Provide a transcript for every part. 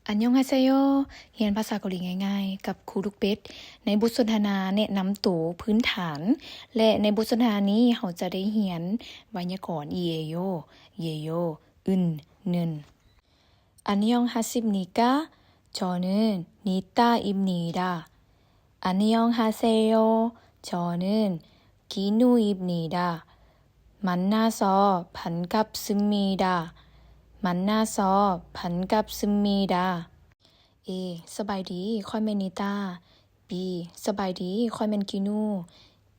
อันยองฮาเซโยเรียนภาษาเกาหลีง่ายๆกับครูลูกเป็ดในบทสนทนาแนะนำตัวพื้นฐาน และในบทสนทนานี้เราจะได้เรียนไวยากรณ์เยโยเยโยอึนนึนอันยองฮาซิบนิกา저는 니따입니다. 안녕하세요. 저는 기누입니다. 만나서 반갑습니다. 만나서 반갑습니다. A สบายดีค่อยแม่นนิตา B สบายดีค่อยแม่นกินู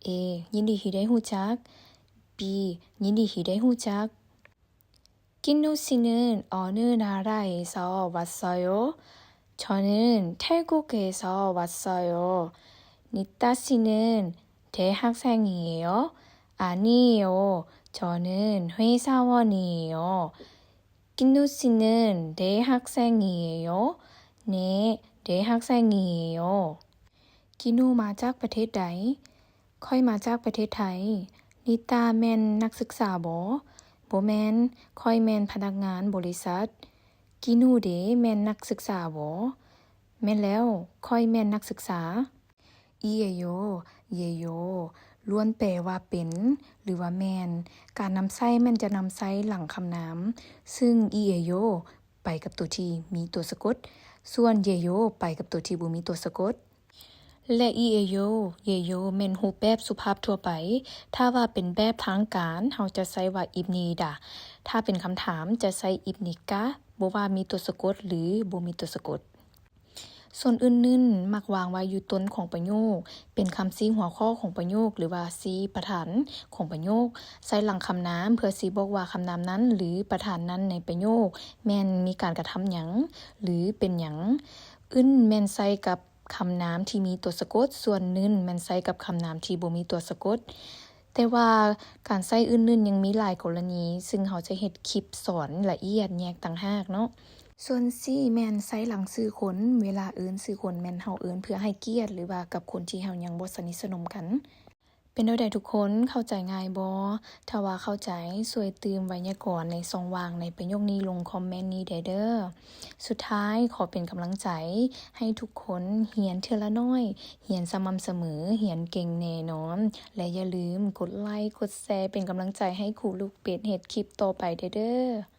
A ยินดีที่ได้รู้จัก B ยินดีที่ได้รู้จัก 기누 씨는 어느 나라에서 왔어요? 저는 태국에서 왔어요. 니따 씨는 대학생이에요? 아니에요. 저는 회사원이에요. 기누 씨는 대학생이에요? 네, 대학생이에요. 기누 มาจากประเทศใดค่อยมาจากประเทศไทยนิตาแม่นนักศึกษาบ่แม่นค่อยแม่นพนักงานบริษัทกินูเดแม่นนักศึกษาบ่แม่นแล้วค่อยแม่นนักศึกษาอีเยโยเยโยล้วนแปลว่าเป็นหรือว่าแม่นการนำใช้แม่นจะนำใช้หลังคำนามซึ่งอีเยโยไปกับตัวที่มีตัวสะกดส่วนเยโยไปกับตัวที่บ่มีตัวสะกดและเยโยแม่นรูปแบบสุภาพทั่วไปถ้าว่าเป็นแบบทางการเราจะใช้ว่าอิบนีดาถ้าเป็นคำถามจะใช้อิบนิกะบ่ว่ามีตัวสะกดหรือบ่มีตัวสะกดส่วนอื่นๆมักวางไว้อยู่ต้นของประโยคเป็นคำชี้หัวข้อของประโยคหรือว่าชี้ประธานของประโยคใส่หลังคำนามเพื่อชี้บอกว่าคำนามนั้นหรือประธานนั้นในประโยคแม่นมีการกระทำหยังหรือเป็นหยังแม่นใส่กับคำนามที่มีตัวสะกดส่วนนึนแม่นใส่กับคำนามที่บ่มีตัวสะกดแต่ว่าการใส่อื่นๆยังมีหลายกรณีซึ่งเราจะเฮ็ดคลิปสอนละเอียดแยกต่างหากเนาะส่วนซี่แม่นใส่หลังชื่อคนเวลาเอิ้นชื่อคนแม่นเฮาเอิ้นเพื่อให้เกียรติหรือว่ากับคนที่เฮายังบ่สนิทสนมกันเป็นแนวใดทุกคนเข้าใจง่ายบ่ถ้าว่าเข้าใจช่วยเติมไวยากรณ์ในช่องว่างในประโยคนี้ลงคอมเมนต์นี้ได้เด้อสุดท้ายขอเป็นกำลังใจให้ทุกคนเรียนเทื่อละน้อยเรียนสม่ำเสมอเรียนเก่งแน่นอนและอย่าลืมกดไลค์กดแชร์เป็นกำลังใจให้ครูลูกเป็ดเฮ็ดคลิปต่อไปเด้อ